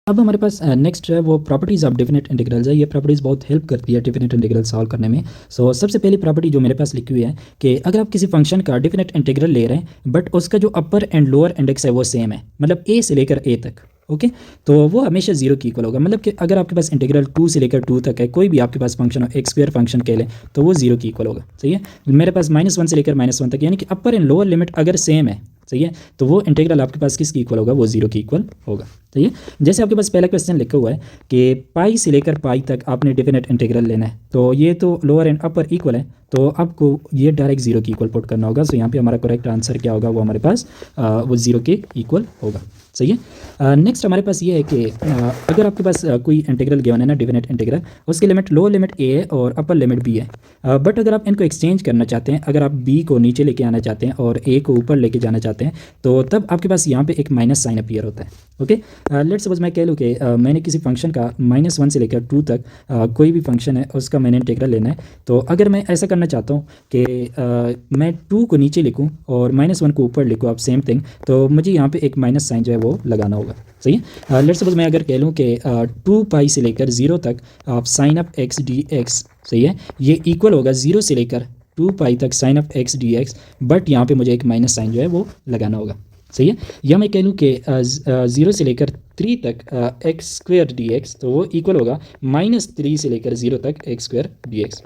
अब हमारे पास नेक्स्ट जो है वो प्रॉपर्टीज़ ऑफ डेफिनेट इंटीग्रल्स है। ये प्रॉपर्टीज़ बहुत हेल्प करती है डेफिनेट इंटीग्रल सॉल्व करने में। सबसे पहली प्रॉपर्टी जो मेरे पास लिखी हुई है कि अगर आप किसी फंक्शन का डेफिनेट इंटीग्रल ले रहे हैं बट उसका जो अपर एंड लोअर इंडेक्स है वो सेम है, मतलब ए से लेकर ए तक, ओके, तो वो हमेशा जीरो की इक्वल होगा। मतलब कि अगर आपके पास इंटीग्रल 2 से लेकर 2 तक है, कोई भी आपके पास फंक्शन हो, एक स्क्वायर फंक्शन के लिए, तो वो जीरो की इक्वल होगा। सही है, मेरे पास -1 से लेकर -1 तक, यानी कि अपर एंड लोअर लिमिट अगर सेम है, सही है, तो वो इंटीग्रल आपके पास किसकी इक्वल होगा, वो जीरो की इक्वल होगा। सही है, जैसे आपके पास पहला क्वेश्चन लिखा हुआ है कि पाई से लेकर पाई तक आपने डेफिनेट इंटीग्रल लेना है, तो ये तो लोअर एंड अपर इक्वल है, तो आपको ये डायरेक्ट जीरो की इक्वल पुट करना होगा। सो यहाँ पे हमारा करेक्ट आंसर क्या होगा, वो हमारे पास वो जीरो के इक्वल होगा। सही है, नेक्स्ट हमारे पास ये है कि अगर आपके पास कोई इंटीग्रल गिवन है ना, डिफिनेट इंटीग्रल, उसकी लिमिट लोअर लिमिट ए है और अपर लिमिट बी है, बट अगर आप इनको एक्सचेंज करना चाहते हैं, अगर आप बी को नीचे लेके आना चाहते हैं और ए को ऊपर लेके जाना चाहते हैं, तो तब आपके पास यहाँ पे एक माइनस साइन अपीयर होता है। ओके, लेट्स सपोज मैं कह लूँ कि मैंने किसी फंक्शन का -1 से लेकर 2 तक कोई भी फंक्शन है उसका मैंने इंटीग्रल लेना है। तो अगर मैं ऐसा करना चाहता हूँ कि मैं 2 को नीचे लिखूँ और -1 को ऊपर लिखूँ, आप सेम थिंग, तो मुझे यहाँ पे एक माइनस साइन जो है वो लगाना होगा। सही है, लेट्स सपोज मैं अगर कह लूँ कि 2 पाई से लेकर 0 तक आप sine of x d x, सही है, ये इक्वल होगा 0 से लेकर 2 पाई तक sine of x d x, but यहाँ पे मुझे एक माइनस साइन जो है वो लगाना होगा। सही है, या मैं कह लूँ कि 0 से लेकर 3 तक एक्स स्क्वेयर डी एक्स, तो वो इक्वल होगा -3 से लेकर 0 तक एक्स स्क्वेयर डी एक्स।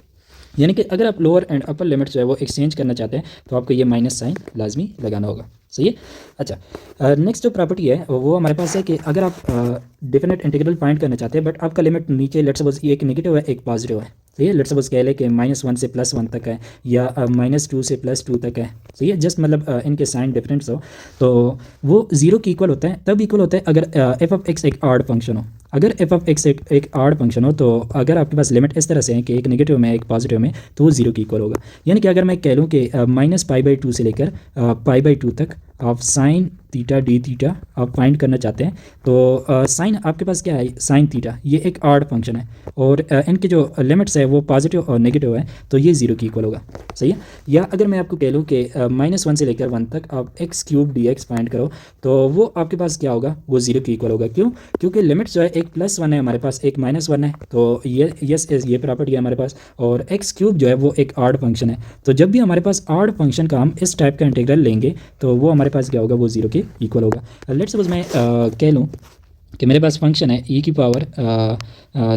यानी कि अगर आप लोअर एंड अपर लिमिट जो है वो एक्सचेंज करना चाहते हैं तो आपको ये माइनस साइन लाजमी लगाना होगा। सही है, अच्छा, नेक्स्ट जो प्रॉपर्टी है वो हमारे पास है कि अगर आप डेफिनेट इंटीग्रल फाइंड करना चाहते हैं बट आपका लिमिट नीचे, लेट्स सपोज एक नेगेटिव है एक पॉजिटिव है, सही है, लेट्स सपोज कह लें कि -1 से +1 तक है या -2 से +2 तक है, सही है, जस्ट मतलब इनके साइन डिफरेंस हो, तो वो जीरो की इक्वल होता है, तब इक्वल होता है अगर एफ ऑफ एक्स एक ऑड फंक्शन हो। अगर एफ ऑफ एक्स एक ऑड फंक्शन हो, तो अगर आपके पास लिमिट इस तरह से है कि एक नेगेटिव में एक पॉजिटिव में, तो वो जीरो की इक्वल होगा। यानी कि अगर मैं कह लूँ कि -π/2 से लेकर π/2 तक आप साइन थीटा डी थीटा आप फाइंड करना चाहते हैं, तो साइन आपके पास क्या है, साइन थीटा, ये एक ऑड फंक्शन है और इनके जो लिमिट्स है वो पॉजिटिव और नेगेटिव है, तो ये जीरो की इक्वल होगा। सही है, या अगर मैं आपको कह लूँ कि -1 से लेकर 1 तक आप x³ dx फाइंड करो, तो वो आपके पास क्या होगा, वो जीरो की इक्वल होगा। क्यों, क्योंकि लिमिट्स जो है एक +1 है हमारे पास, एक -1 है, तो ये ये प्रॉपर्टी है हमारे पास, और x³ जो है वो एक ऑड फंक्शन है, तो जब भी हमारे पास ऑड फंक्शन का हम इस टाइप का इंटीग्रल लेंगे तो वो हमारे पास क्या होगा, वो जीरो के इक्वल होगा। लेट्स सपोज मैं कह लूँ कि मेरे पास फंक्शन है e की power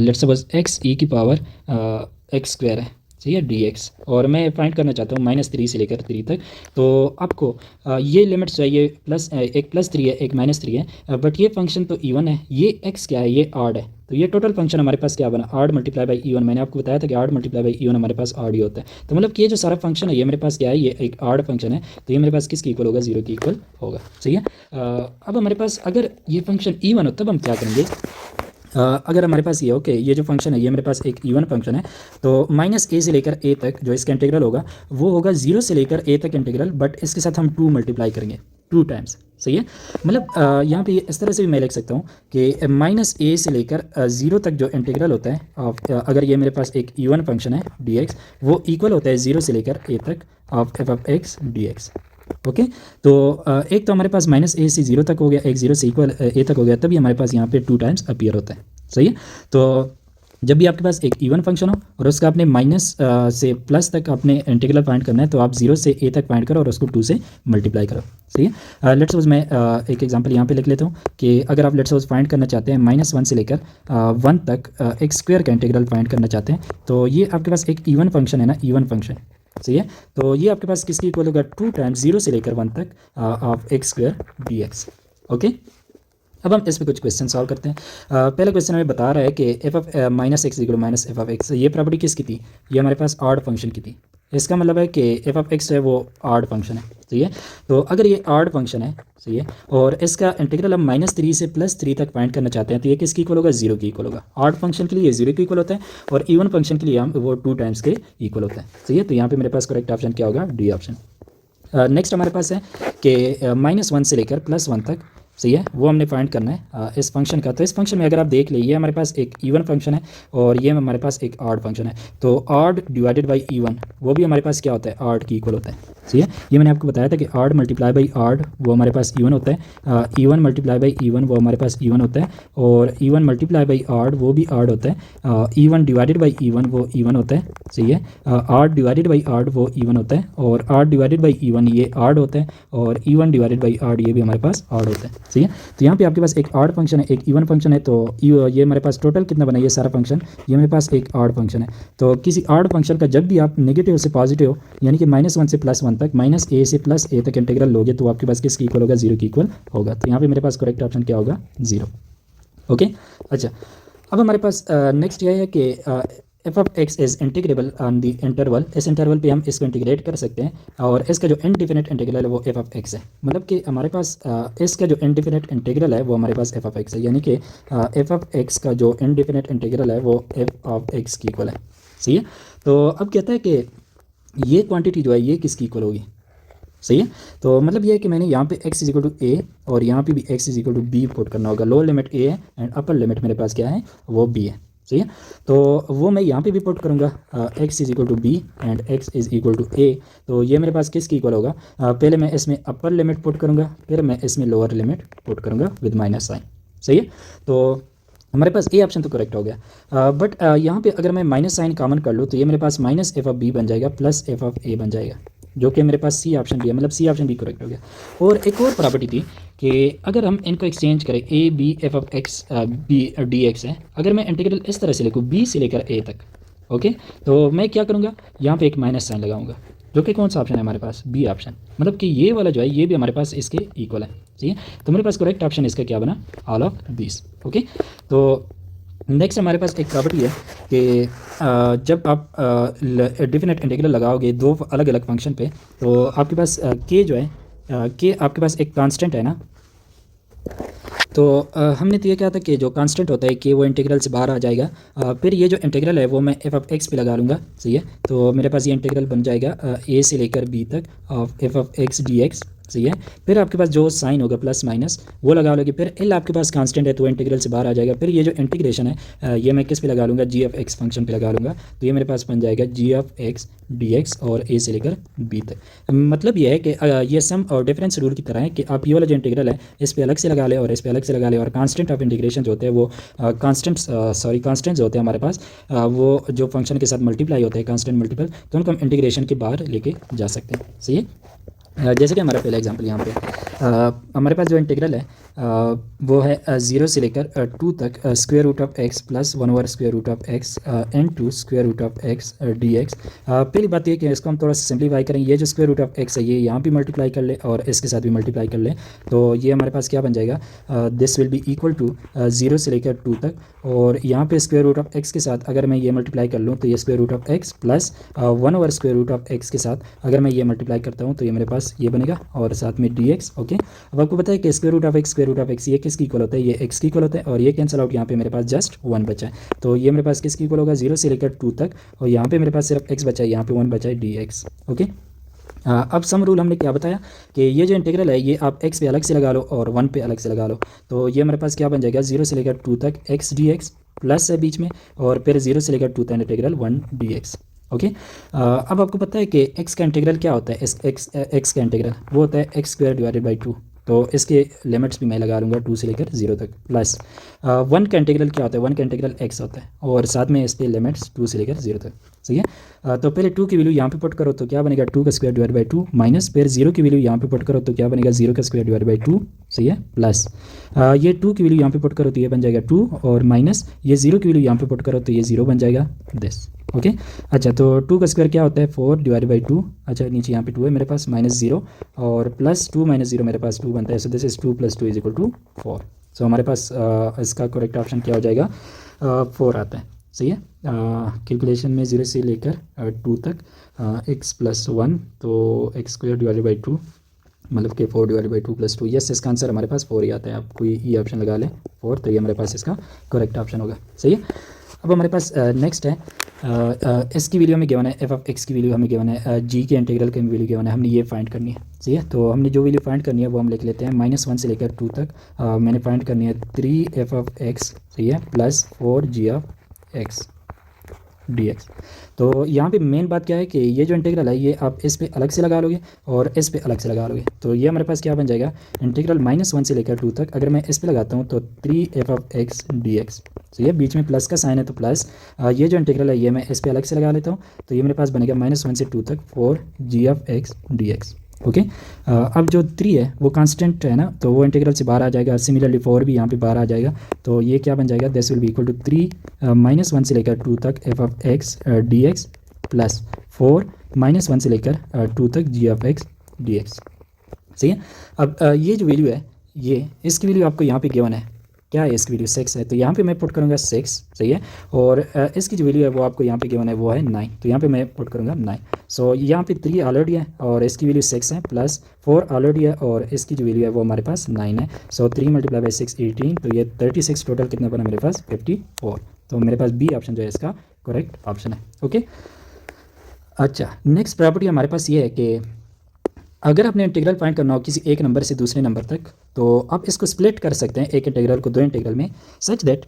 let's suppose x e की पावर x² है, सही है, dx, और मैं फाइंड करना चाहता हूँ -3 से लेकर 3 तक, तो आपको ये लिमिट्स चाहिए, एक +3 है एक -3 है, बट ये फंक्शन तो इवन है, ये x क्या है, ये ऑड है, तो ये टोटल फंक्शन हमारे पास क्या बना, ऑड मल्टीप्लाई बाई इवन। मैंने आपको बताया था कि ऑड मल्टीप्लाई बाई इवन हमारे पास ऑड ही होता है, तो मतलब कि ये जो सारा फंक्शन है ये मेरे पास क्या है, ये एक ऑड फंक्शन है, तो ये मेरे पास किसकी इक्वल होगा, जीरो की इक्वल होगा। सही है, अब हमारे पास अगर ये फंक्शन इवन हो तब हम क्या करेंगे, अगर हमारे पास ये हो कि ये जो फंक्शन है ये मेरे पास एक इवन फंक्शन है, तो -a से लेकर a तक जो इसका इंटीग्रल होगा वो होगा 0 से लेकर a तक इंटीग्रल, बट इसके साथ हम 2 मल्टीप्लाई करेंगे 2 टाइम्स। सही है, मतलब यहाँ पे इस तरह से भी मैं लिख सकता हूँ कि -a से लेकर 0 तक जो इंटीग्रल होता है अगर ये मेरे पास एक इवन फंक्शन है dx, वो इक्वल होता है 0 से लेकर a तक of F of x dx। Okay, तो एक तो हमारे पास -a से 0 तक हो गया, एक 0 से इक्वल a तक हो गया, तभी हमारे पास यहाँ पे 2 टाइम्स अपीयर होता है। सही है, तो जब भी आपके पास एक इवन फंक्शन हो और उसका आपने माइनस से प्लस तक अपने इंटीग्रल फाइंड करना है, तो आप 0 से a तक फाइंड करो और उसको 2 से मल्टीप्लाई करो। सही है, लेट्स सपोज मैं एक एग्जांपल यहाँ पे लिख लेता हूँ कि अगर आप लेट्स सपोज फाइंड करना चाहते हैं -1 से लेकर 1 तक x² का इंटीग्रल फाइंड करना चाहते हैं, तो ये आपके पास एक इवन फंक्शन है ना, इवन फंक्शन। सही है, तो ये आपके पास किसकी इक्वल होगा, 2 टाइम्स 0 से लेकर 1 तक ऑफ x² dx। ओके, अब हम इस पे कुछ क्वेश्चन सॉल्व करते हैं। पहला क्वेश्चन हमें बता रहा है कि F of -x = -f of x, ये प्रॉपर्टी किसकी थी, ये हमारे पास ऑड फंक्शन की थी। इसका मतलब है कि एफ ऑफ x है वो ऑड फंक्शन है। सही है, तो अगर ये ऑड फंक्शन है, सही है, और इसका इंटीग्रल हम -3 से +3 तक फाइंड करना चाहते हैं, तो ये किसकी इक्वल होगा, 0 की इक्वल होगा। ऑड फंक्शन के लिए 0 की इक्वल होता है और इवन फंक्शन के लिए हम वो 2 टाइम्स के इक्वल होता है। सही है, तो यहाँ पे मेरे पास करेक्ट ऑप्शन क्या होगा, डी ऑप्शन। नेक्स्ट हमारे पास है कि -1 से लेकर +1 तक सही है, वो हमने फाइंड करना है इस फंक्शन का। तो इस फंक्शन में अगर आप देख लीजिए, हमारे पास एक इवन फंक्शन है और ये हमारे पास एक ऑड फंक्शन है। तो ऑड डिवाइडेड बाई इवन वो भी हमारे पास क्या होता है, ऑड की इक्वल होता है। सही है, ये मैंने आपको बताया था कि ऑड मल्टीप्लाई बाई ऑड वो हमारे पास इवन होता है, इवन मल्टीप्लाई बाई इवन वो हमारे पास इवन होता है, और इवन मल्टीप्लाई बाई ऑड वो भी ऑड होता है, इवन डिवाइडेड बाई इवन वो इवन होता है। सही है, ऑड डिवाइडेड बाई ऑड वो इवन होता है, और ऑड डिवाइडेड बाई इवन ये ऑड होता है, और इवन डिवाइडेड बाई ऑड ये भी हमारे पास ऑड होता है। सही है, तो यहाँ पे आपके पास एक ऑड फंक्शन है, एक इवन फंक्शन है, तो ये हमारे पास टोटल कितना बना, ये सारा फंक्शन, ये हमारे पास एक ऑड फंक्शन है। तो किसी ऑड फंक्शन का जब भी आप नेगेटिव से पॉजिटिव यानी कि -1 से +1 तक, -a से +a तक इंटीग्रल लोगे तो आपके पास किसकी इक्वल होगा, 0 की इक्वल होगा। तो यहाँ पे मेरे पास करेक्ट ऑप्शन क्या होगा, 0। ओके, अच्छा, अब हमारे पास नेक्स्ट ये है कि F of x is integrable on the interval. इस इंटरवल पे हम इसको इंटीग्रेट कर सकते हैं, और इसका जो इनडिफिनिट इंटीग्रल है वो एफ ऑफ एक्स है। मतलब कि हमारे पास इसका जो इनडिफिनिट इंटीग्रल है वो हमारे पास एफ ऑफ एक्स है, यानी कि एफ ऑफ एक्स का जो इनडिफिनिट इंटीग्रल है वो एफ ऑफ एक्स की इक्वल है। सही है, तो अब कहता है कि ये क्वांटिटी जो है ये किसकी इक्वल होगी। सही है, तो मतलब ये है कि मैंने यहाँ पे x is equal to a और यहाँ पे भी x is equal to b put करना होगा। लोअर लिमिट a है एंड अपर लिमिट मेरे पास क्या है, वो b है। सही है, तो वो मैं यहाँ पे भी पुट करूँगा, x is equal to b and x is equal to a। तो ये मेरे पास किसकी इक्वल होगा, पहले मैं इसमें अपर लिमिट पुट करूँगा, फिर मैं इसमें लोअर लिमिट पुट करूँगा विद माइनस साइन। सही है, तो हमारे पास ए ऑप्शन तो करेक्ट हो गया, बट यहाँ पे अगर मैं माइनस साइन कॉमन कर लूँ तो ये मेरे पास माइनस एफ ऑफ बी बन जाएगा प्लस एफ ऑफ ए बन जाएगा, जो कि मेरे पास सी ऑप्शन भी है, मतलब सी ऑप्शन भी करेक्ट हो गया। और एक और प्रॉपर्टी थी कि अगर हम इनको एक्सचेंज करें, a b f of x b d x है, अगर मैं इंटीग्रल इस तरह से लिखूँ बी से लेकर ए तक, ओके, तो मैं क्या करूँगा, यहाँ पे एक माइनस साइन लगाऊंगा, जो कि कौन सा ऑप्शन है हमारे पास, बी ऑप्शन। मतलब कि ये वाला जो है ये भी हमारे पास इसके इक्वल है। ठीक है, तो मेरे पास करेक्ट ऑप्शन इसका क्या बना, ऑल ऑफ दिस। ओके, तो नेक्स्ट हमारे पास एक प्रॉपर्टी है कि जब आप डिफिनेट इंटीग्रल लगाओगे दो अलग अलग फंक्शन पे, तो आपके पास के जो है के आपके पास एक कांस्टेंट है ना। तो हमने तो ये कहा था कि जो कांस्टेंट होता है कि वो इंटीग्रल से बाहर आ जाएगा, फिर ये जो इंटीग्रल है वो मैं एफ ऑफ एक्स पे लगा लूँगा। सही है, तो मेरे पास ये इंटीग्रल बन जाएगा ए से लेकर बी तक of F of x d x. सही है, फिर आपके पास जो साइन होगा प्लस माइनस वो लगा लोगे, फिर एल आपके पास कांस्टेंट है तो इंटीग्रल से बाहर आ जाएगा। फिर ये जो इंटीग्रेशन है ये मैं किस पे लगा लूँगा, जी ऑफ एक्स फंक्शन पे लगा लूँगा, तो ये मेरे पास बन जाएगा जी ऑफ एक्स डी एक्स और ए से लेकर बी तक। मतलब ये है कि ये सम और डिफरेंस रूल की तरह है कि आप ये वाला जो इंटीग्रल है इस पे अलग से लगा ले और इस पे अलग से लगा ले, और कांस्टेंट ऑफ इंटीग्रेशन जो होते हैं वो कांस्टेंट्स होते हैं हमारे पास, वो जो फंक्शन के साथ मल्टीप्लाई होते हैं कांस्टेंट मल्टीपल, तो उनको हम इंटीग्रेशन के बाहर लेके जा सकते हैं। सही है, जैसे कि हमारा पहला एग्जांपल यहाँ पे हमारे पास जो इंटीग्रल है वो है 0 से लेकर 2 तक square root of x plus 1 over square root of x and two square root of x d x. पहली बात ये कि इसको हम थोड़ा सा सिंप्लीफाई करें, ये जो स्क्वायर रूट ऑफ एक्स है ये यहाँ भी मल्टीप्लाई कर ले और इसके साथ भी मल्टीप्लाई कर ले, तो ये हमारे पास क्या बन जाएगा, this will be equal to 0 से लेकर 2 तक, और यहाँ पे स्क्वायर रूट ऑफ एक्स के साथ अगर मैं ये मल्टीप्लाई कर लूँ तो ये square root of x plus 1 over square root of x के साथ अगर मैं ये मल्टीप्लाई करता हूँ तो ये मेरे पास ये बनेगा और साथ में डी एक्स। ओके, अब आपको पता है कि स्क्वायर रूट ऑफ एक्स ये किसकी इक्वल होता है, ये एक्स की इक्वल होता है, और ये कैंसिल आउट यहाँ पे मेरे पास जस्ट 1 बचा है, तो ये मेरे पास किसकी इक्वल होगा, 0 से लेकर 2 तक, और यहाँ पे मेरे पास सिर्फ x बचा है, यहाँ पे 1 बचा है डी एक्स। ओके, अब सम रूल हमने क्या बताया कि ये जो इंटीग्रल है ये आप x पे अलग से लगा लो और 1 पे अलग से लगा लो, तो ये मेरे पास क्या बन जाएगा, 0 से लेकर 2 तक x डी एक्स प्लस है बीच में, और फिर 0 से लेकर 2 तक इंटीग्रल 1 डी एक्स। ओके, अब आपको पता है कि x का इंटीग्रल क्या होता है, x का इंटीग्रल वो होता है एक्स स्क्वायर डिवाइडेड बाई 2, तो इसके लिमिट्स भी मैं लगा लूँगा 2 से लेकर 0 तक, प्लस 1 का इंटीग्रल क्या होता है, 1 का इंटीग्रल x होता है और साथ में इसके लिमिट्स 2 से लेकर 0 तक। सही है, तो पहले 2 की वैल्यू यहाँ पे पुट करो तो क्या बनेगा, 2 का स्क्वायर डिवाइड बाई 2 माइनस, फिर 0 की वैल्यू यहाँ पे पुट करो तो क्या बनेगा, 0 का स्क्वायर डिवाइड बाई 2। सही है, प्लस ये 2 की वैल्यू यहाँ पे पुट करो तो ये बन जाएगा 2, और माइनस ये 0 की वैल्यू यहाँ पे पुट करो तो ये 0 बन जाएगा दिस। ओके, अच्छा, तो 2 का स्क्वायर क्या होता है, 4 डिवाइड बाई 2, अच्छा नीचे यहाँ पे 2 है मेरे पास, माइनस 0 और प्लस 2 माइनस 0 मेरे पास 2 बनता है, so this is 2 plus 2 is equal to 4। So हमारे पास इसका करेक्ट ऑप्शन क्या हो जाएगा, 4 आता है। सही है, कैलकुलेशन में 0 से लेकर 2 तक x प्लस 1, तो एक्स स्क्वायर डिवाइडेड बाई 2 मतलब कि 4 डिवाइडेड बाई 2 प्लस 2, यस इसका आंसर हमारे पास 4 ही आता है, आप कोई ई ऑप्शन लगा लें 4, तो ये हमारे पास इसका करेक्ट ऑप्शन होगा। सही है, अब हमारे पास नेक्स्ट है एस की वैल्यू हमें गिवन है, एफ ऑफ एक्स की वैल्यू हमें गिवन है, जी के इंटीग्रल की वैल्यू गिवन है, हमने ये फाइंड करनी है। सही है, तो हमने जो वैल्यू फाइंड करनी है वो हम लिख लेते हैं -1 से लेकर 2 तक। मैंने फाइंड करनी है 3 एफ ऑफ एक्स, सही है, plus 4 g of x dx। तो यहाँ पे मेन बात क्या है कि ये जो इंटीग्रल है ये आप इस पे अलग से लगा लोगे और इस पे अलग से लगा लोगे, तो ये हमारे पास क्या बन जाएगा, इंटीग्रल -1 से लेकर 2 तक। अगर मैं इस पे लगाता हूँ तो 3 F of x d x, तो ये बीच में प्लस का साइन है तो प्लस, ये जो इंटीग्रल है ये मैं इस पे अलग से लगा लेता हूँ, तो ये मेरे पास बनेगा -1 से 2 तक 4 g of x d x. Okay, अब जो 3 है वो कांस्टेंट है ना, तो वो इंटीग्रल से बाहर आ जाएगा। सिमिलरली 4 भी यहाँ पे बाहर आ जाएगा, तो ये क्या बन जाएगा, this will be equal to 3 -1 से लेकर 2 तक f of x d x plus 4 -1 से लेकर 2 तक g of x d x. सही है, अब ये जो वैल्यू है ये इसकी वैल्यू आपको यहाँ पे गिवन है, क्या है इसकी वैल्यू 6 है, तो यहाँ पे मैं पुट करूँगा 6। सही है, और इसकी जो वैल्यू है वो आपको यहाँ पे गिवन है वो है 9, तो यहाँ पे मैं पुट करूँगा 9। सो यहाँ पे 3 ऑलरेडी है और इसकी वैल्यू 6 है, प्लस 4 ऑलरेडी है और इसकी जो वैल्यू है वो हमारे पास 9 है। सो 3 × 6 18, तो ये 36, टोटल कितना बना मेरे पास 54। तो मेरे पास बी ऑप्शन जो है इसका करेक्ट ऑप्शन है। ओके, अच्छा नेक्स्ट प्रॉपर्टी हमारे पास ये है कि अगर आपने इंटीग्रल फाइंड करना हो किसी एक नंबर से दूसरे नंबर तक, तो आप इसको स्प्लिट कर सकते हैं एक इंटीग्रल को 2 इंटीग्रल में, सच दैट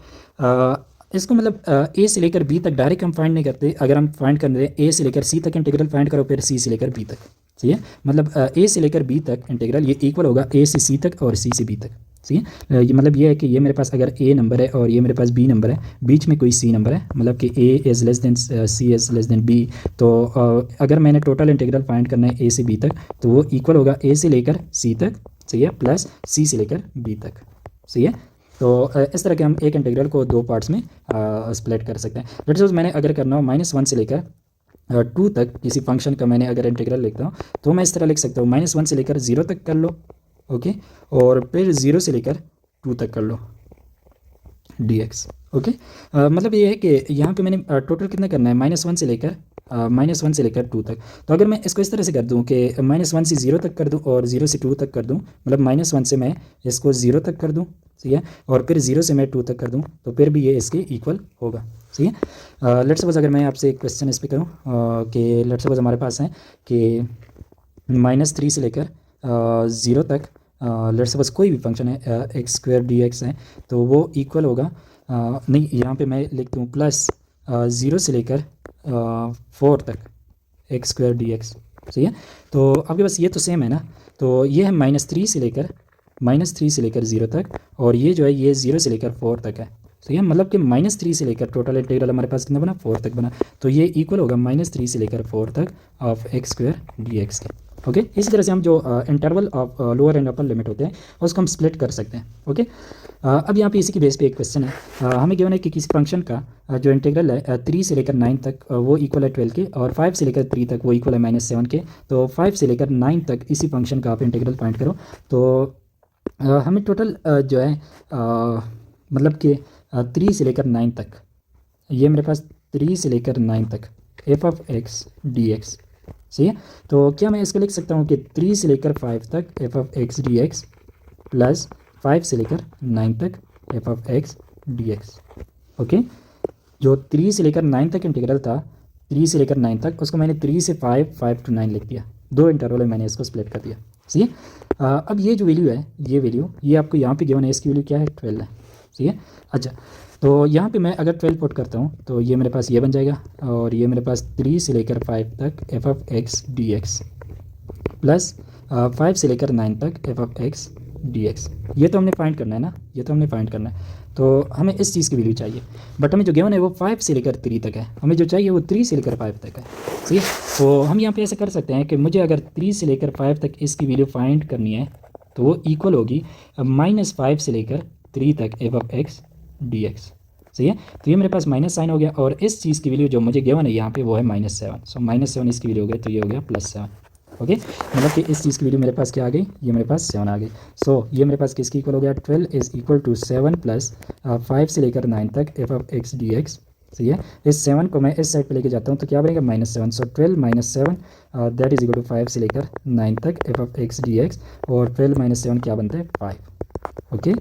इसको मतलब ए से लेकर बी तक डायरेक्ट हम फाइंड नहीं करते। अगर हम फाइंड कर रहे हैं ए से लेकर सी तक इंटीग्रल फाइंड करो, फिर सी से लेकर बी तक। सही है, मतलब ए से लेकर बी तक इंटीग्रल ये इक्वल होगा ए से सी तक और सी से बी तक। सही है, ये मतलब ये है कि ये मेरे पास अगर ए नंबर है और ये मेरे पास बी नंबर है, बीच में कोई सी नंबर है, मतलब कि a is less than c is less than b, तो अगर मैंने टोटल इंटीग्रल फाइंड करना है ए से बी तक, तो वो इक्वल होगा ए से लेकर सी तक, सही है, प्लस सी से लेकर बी तक। सही है, तो इस तरह के हम एक इंटीग्रल को 2 पार्ट्स में स्प्लिट कर सकते हैं। लेट्स सपोज मैंने अगर करना हो -1 से लेकर 2 तक किसी फंक्शन का मैंने अगर इंटीग्रल लिखता हूँ, तो मैं इस तरह लिख सकता हूँ -1 से लेकर 0 तक कर लो, ओके, और फिर 0 से लेकर 2 तक कर लो dx। ओके, मतलब ये है कि यहाँ पे मैंने टोटल कितना करना है, -1 से लेकर -1 से लेकर 2 तक। तो अगर मैं इसको इस तरह से कर दूँ कि -1 से 0 तक कर दूँ और 0 से 2 तक कर दूँ, मतलब -1 से मैं इसको 0 तक कर दूँ, सही है, और फिर 0 से मैं 2 तक कर दूँ, तो फिर भी ये इसके इक्वल होगा। सही है, लेट्स सपोज अगर मैं आपसे एक क्वेश्चन इस पर करूँ कि लेट्स सपोज हमारे पास है कि -3 से लेकर 0 तक लेट्स सपोज कोई भी फंक्शन है x² dx है, तो वो इक्वल होगा नहीं, यहाँ पे मैं लिख दूँ प्लस 0 से लेकर 4 तक x² dx। सही है, तो आपके पास ये तो सेम है ना, तो ये है -3 से लेकर 0 तक, और ये जो है ये 0 से लेकर 4 तक है। सही है, मतलब कि -3 से लेकर टोटल इंटीग्रल हमारे पास कितना बना, 4 तक बना, तो ये इक्वल होगा -3 से लेकर 4 तक ऑफ x² dx के। ओके, इसी तरह से हम जो interval of lower and upper limit होते हैं उसको हम स्प्लिट कर सकते हैं। ओके, अब यहाँ पे इसी की बेस पे एक क्वेश्चन है, हमें गिवन है कि किसी फंक्शन का जो इंटीग्रल है 3 से लेकर 9 तक वो इक्वल है 12 के, और 5 से लेकर 3 तक वो इक्वल है -7 के। तो 5 से लेकर 9 तक इसी फंक्शन का आप इंटीग्रल फाइंड करो, तो हमें टोटल जो है मतलब कि 3 से लेकर 9 तक, ये मेरे पास 3 से लेकर 9 तक f of x d x. सही है, तो क्या मैं इसको लिख सकता हूँ कि 3 से लेकर 5 तक f of x d x plus 5 से लेकर 9 तक f of x d x. Okay, जो 3 से लेकर 9 तक इंटीग्रल था, 3 से लेकर 9 तक, उसको मैंने 3 से 5, 5 to 9 लिख दिया, 2 इंटरवल में मैंने इसको स्प्लिट कर दिया। सही है, अब ये जो वैल्यू है, ये वैल्यू ये आपको यहाँ पे गिवन है, इसकी वैल्यू क्या है 12 है। सही है, अच्छा, तो यहाँ पे मैं अगर 12 पुट करता हूँ तो ये मेरे पास ये बन जाएगा, और ये मेरे पास 3 से लेकर 5 तक f of x d x plus 5 से लेकर 9 तक f of x d x. ये तो हमने फाइंड करना है ना, ये तो हमने फाइंड करना है, तो हमें इस चीज़ की वैल्यू चाहिए, बट हमें जो गिवन है वो 5 से लेकर 3 तक है, हमें जो चाहिए वो 3 से लेकर 5 तक है। सही है, तो हम यहाँ पे ऐसा कर सकते हैं कि मुझे अगर 3 से लेकर 5 तक इसकी वैल्यू फाइंड करनी है, तो वो इक्वल होगी -5 से लेकर 3 तक f of x d x. सही है, तो ये मेरे पास माइनस साइन हो गया, और इस चीज़ की वैल्यू जो मुझे गिवन है यहाँ पे वो है -7। सो -7 इसकी वैल्यू हो गई, तो ये हो गया +7। ओके, मतलब कि इस चीज़ की वैल्यू मेरे पास क्या आ गई, ये मेरे पास 7 आ गई। सो ये मेरे पास किसकी इक्वल हो गया, 12 इज़ इक्वल टू 7 प्लस 5 से लेकर 9 तक f of x d x. सही है, इस 7 को मैं इस साइड पे लेके जाता हूँ तो क्या बनेगा -7। सो 12 - 7 दैट इज इक्वल टू 5 से लेकर 9 तक f of x d x, और 12 - 7 क्या बनता है 5। ओके,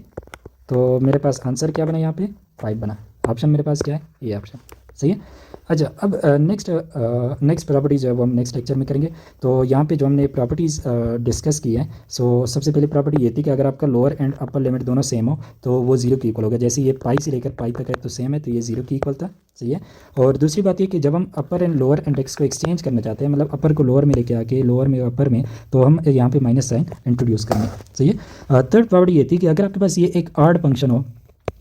तो मेरे पास आंसर क्या बना यहाँ पे 5 बना। ऑप्शन मेरे पास क्या है, ये ऑप्शन। सही है। अच्छा, अब नेक्स्ट प्रॉपर्टी जो है वो हम नेक्स्ट लेक्चर में करेंगे। तो यहाँ पे जो हमने प्रॉपर्टीज़ डिस्कस की है, सो सबसे पहली प्रॉपर्टी ये थी कि अगर आपका लोअर एंड अपर लिमिट दोनों सेम हो तो वो जीरो की इक्वल होगा। जैसे ये पाई से लेकर पाई तक है तो सेम है, तो ये जीरो की इक्वल था। सही है। और दूसरी बात ये कि जब हम अपर एंड लोअर इंडेक्स को एक्सचेंज करना चाहते हैं, मतलब अपर को लोअर में लेके आके लोअर में अपर में, तो हम यहाँ पे माइनस साइन इंट्रोड्यूस करेंगे। सही है। थर्ड प्रॉपर्टी ये थी कि अगर आपके पास ये एक ऑड फंक्शन हो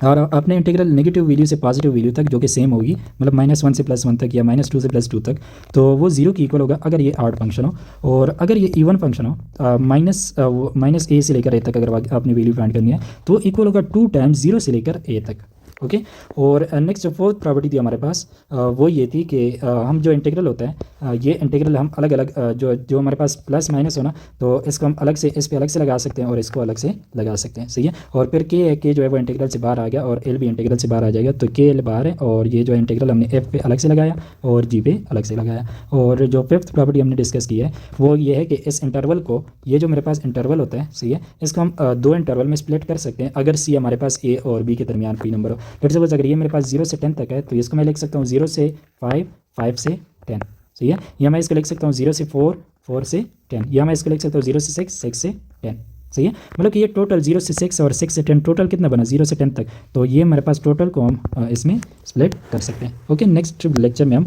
और अपने इंटीग्रल नेगेटिव वैल्यू से पॉजिटिव वैल्यू तक जो कि सेम होगी, मतलब -1 से +1 तक या -2 से +2 तक, तो वो जीरो की इक्वल होगा अगर ये ऑड फंक्शन हो। और अगर ये इवन फंक्शन हो, माइनस ए से लेकर ए तक अगर आपने वैल्यू फाइंड करनी है तो इक्वल होगा 2 टाइम्स 0 से लेकर ए तक। ओके। और नेक्स्ट जो फोर्थ प्रॉपर्टी थी हमारे पास, वो ये थी कि हम जो इंटीग्रल होता है, ये इंटीग्रल हम अलग अलग जो जो हमारे पास प्लस माइनस होना, तो इसको हम अलग से, इस पे अलग से लगा सकते हैं और इसको अलग से लगा सकते हैं। सही है। और फिर के जो है वो इंटीग्रल से बाहर आ गया और एल भी इंटीग्रल से बाहर आ जाएगा, तो के एल बाहर है और ये जो इंटीग्रल हमने एफ पे अलग से लगाया और जी पे अलग से लगाया। और जो फिफ्थ प्रॉपर्टी हमने डिस्कस की है वो ये है कि इस इंटरवल को, ये जो मेरे पास इंटरवल होता है, सही है, इसको हम दो इंटरवल में स्प्लिट कर सकते हैं अगर सी हमारे पास ए और बी के दरमियान कोई नंबर हो। लेट्स सपोज अगर ये मेरे पास 0 से 10 तक है तो इसको मैं लिख सकता हूँ 0 से 5, 5 से 10। सही है। या मैं इसको लिख सकता हूँ 0 से 4, 4 से 10। या मैं इसको लिख सकता हूँ 0 से 6, 6 से 10। सही है। मतलब कि ये टोटल 0 से 6 और 6 से 10 टोटल कितना बना, 0 से 10 तक, तो ये मेरे पास टोटल को हम इसमें स्प्लिट कर सकते हैं। ओके, नेक्स्ट लेक्चर में हम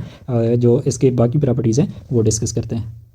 जो इसके बाकी प्रॉपर्टीज़ हैं वो डिस्कस करते हैं।